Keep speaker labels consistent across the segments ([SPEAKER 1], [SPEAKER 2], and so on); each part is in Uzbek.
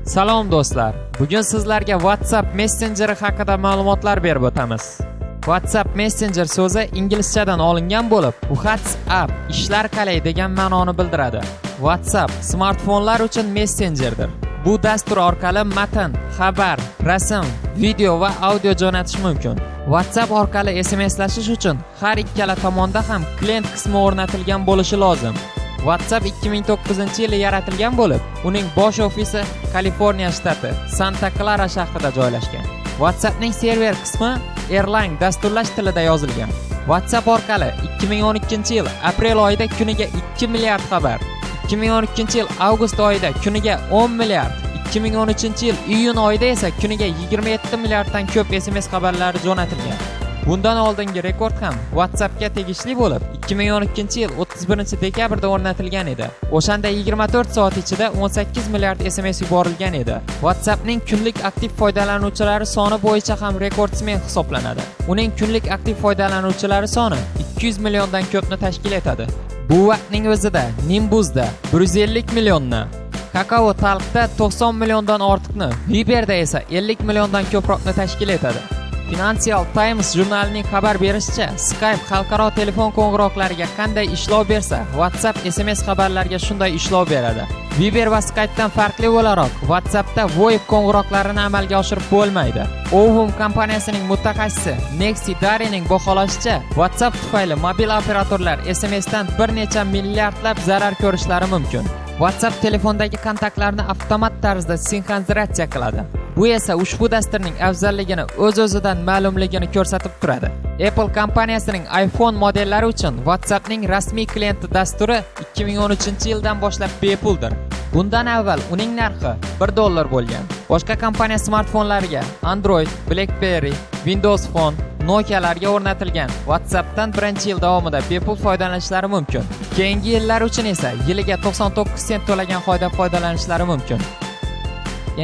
[SPEAKER 1] Salom do'stlar. Bugun sizlarga WhatsApp Messenger haqida ma'lumotlar berib o'tamiz. WhatsApp Messenger so'zi inglizchadan olingan bo'lib, WhatsApp ishlar qalay degan ma'noni bildiradi. WhatsApp smartfonlar uchun messenjerdir. Bu dastur orqali matn, xabar, rasm, video va audio jo'natish mumkin. WhatsApp orqali SMSlashish uchun har ikkala tomonda ham klient qismi o'rnatilgan bo'lishi lozim. WhatsApp 2009-yili yaratilgan bo'lib, uning bosh ofisi Kaliforniya shtati, Santa Clara shahrida joylashgan. WhatsAppning server qismi Erlang dasturlash tilida yozilgan. WhatsApp orqali 2012-yil aprel oyida kuniga 2 milliard xabar, 2012-yil avgust oyida kuniga 10 milliard, 2013-yil iyun oyida esa kuniga 27 milliarddan ko'p SMS xabarlari jo'natilgan. Bundan oldingi rekord ham WhatsAppga tegishli bo'lib, 2012-yil 31-dekabrda o'rnatilgan edi. O'shanda 24 soat ichida 18 milliard SMS yuborilgan edi. WhatsAppning kunlik aktiv foydalanuvchilari soni bo'yicha ham rekordsmen hisoblanadi. Uning kunlik aktiv foydalanuvchilari soni 200 milliondan ko'pni tashkil etadi. Bu vaqtning o'zida Nimbuzda 150 millionni, Kakao Talkda 90 milliondan ortiqni, Viberda esa 50 milliondan ko'proqni tashkil etadi. Financial Times jurnalining xabar berishicha, Skype xalqaro telefon qo'ng'iroqlariga qanday ishlov bersa, WhatsApp SMS xabarlarga shunday ishlov beradi. Viber va Skype'dan farqli o'laroq, WhatsAppda VoIP qo'ng'iroqlarini amalga oshirib bo'lmaydi. Ovum kompaniyasining mutaxassisi Nexi Darining baholashicha, WhatsApp tufayli mobil operatorlar SMSdan bir necha milliardlab zarar ko'rishlari mumkin. WhatsApp telefondagi kontaktlarni avtomat tarzda sinxronizatsiya qiladi. Bu esa ushbu dasturning afzalligini o'z-o'zidan ma'lumligini ko'rsatib turadi. Apple kompaniyasining iPhone modellari uchun WhatsAppning rasmiy klienti dasturi 2013-yildan boshlab bepuldir. Bundan avval uning narxi $1 bo'lgan. Boshqa kompaniya smartfonlariga Android, BlackBerry, Windows Phone, Nokialarga o'rnatilgan WhatsAppdan birinchi yil davomida bepul foydalanishlari mumkin. Keyingi yillar uchun esa yiliga 99 sent to'lagan holda foydalanishlari mumkin.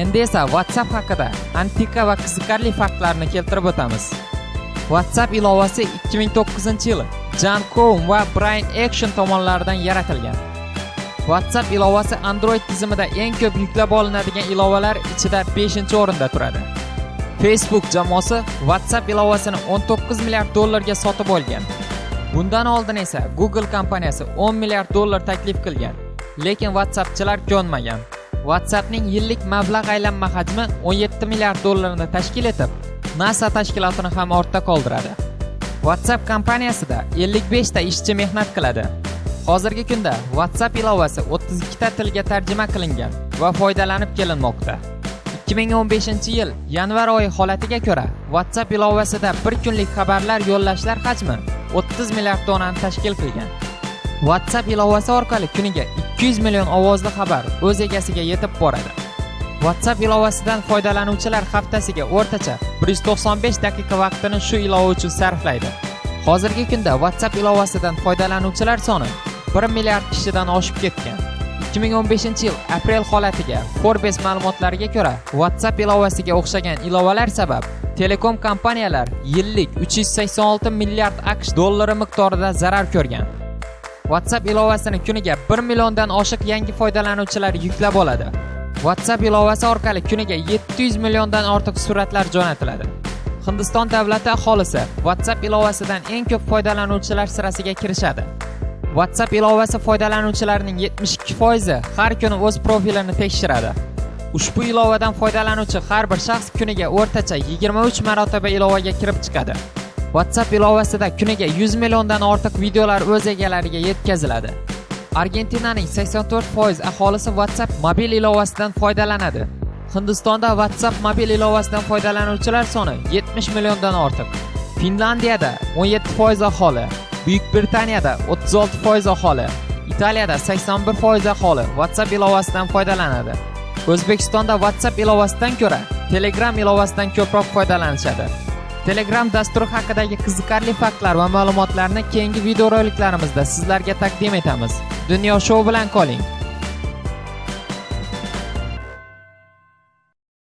[SPEAKER 1] Endi esa WhatsApp haqida antiqa va qiziqarli faktlarni keltirib o'tamiz. WhatsApp ilovasi 2009-yili John Crown va Brian Action tomonidan yaratilgan. WhatsApp ilovasi Android tizimida eng ko'p yuklab olinadigan ilovalar ichida 5-o'rinda turadi. Facebook jamoasi WhatsApp ilovasini $19 milliard ga sotib olgan. Bundan oldin esa Google kompaniyasi $10 milliard taklif qilgan, lekin WhatsAppchilar ko'nmagan. WhatsAppning yillik mablag' aylanma hajmi $17 milliard ni tashkil etib, NASA tashkilotini ham ortda qoldiradi. WhatsApp kompaniyasida 55 ta ishchi mehnat qiladi. Hozirgi kunda WhatsApp ilovasi 32 ta tilga tarjima qilingan va foydalanib kelinmoqda. 2015-yil yanvar oyi holatiga ko'ra, WhatsApp ilovasida bir kunlik xabarlar yo'llashlar hajmi 30 milliard donani tashkil qilgan. WhatsApp ilovasi orqali kuniga 200 million ovozli xabar o'z egasiga yetib boradi. WhatsApp ilovasidan foydalanuvchilar haftasiga o'rtacha 195 daqiqa vaqtini shu ilova uchun sarflaydi. Hozirgi kunda WhatsApp ilovasidan foydalanuvchilar soni 1 milliard kishidan oshib ketgan. 2015-yil aprel holatiga Forbes ma'lumotlariga ko'ra, WhatsApp ilovasiga o'xshagan ilovalar sabab telekom kompaniyalar yillik 386 milliard AQSh dollari miqdorida zarar ko'rgan. WhatsApp ilovasini kuniga 1 milliondan oshiq yangi foydalanuvchilar yuklab oladi. WhatsApp ilovasi orqali kuniga 700 milliondan ortiq suratlar jo'natiladi. Hindiston davlati aholisi WhatsApp ilovasidan eng ko'p foydalanuvchilar sirasiga kirishadi. WhatsApp ilovasi foydalanuvchilarining 72% har kuni o'z profilini tekshiradi. Ushbu ilovadan foydalanuvchi har bir shaxs kuniga o'rtacha 23 marotaba ilovaga kirib chiqadi. WhatsApp ilovasida kuniga 100 milliondan ortiq videolar o'z egalariga yetkaziladi. Argentinaning 84% aholisi WhatsApp mobil ilovasidan foydalanadi. Hindistonda WhatsApp mobil ilovasidan foydalanuvchilar soni 70 milliondan ortiq. Finlandiyada 17% aholi, Buyuk Britaniyada 36% aholi, Italiyada 81% aholi WhatsApp ilovasidan foydalanadi. O'zbekistonda WhatsApp ilovasidan ko'ra Telegram ilovasidan ko'proq foydalanishadi. Telegram dasturi haqidagi qiziqarli faktlar va ma'lumotlarni keyingi videoroliklarimizda sizlarga taqdim etamiz. Dunyo shou bilan qoling.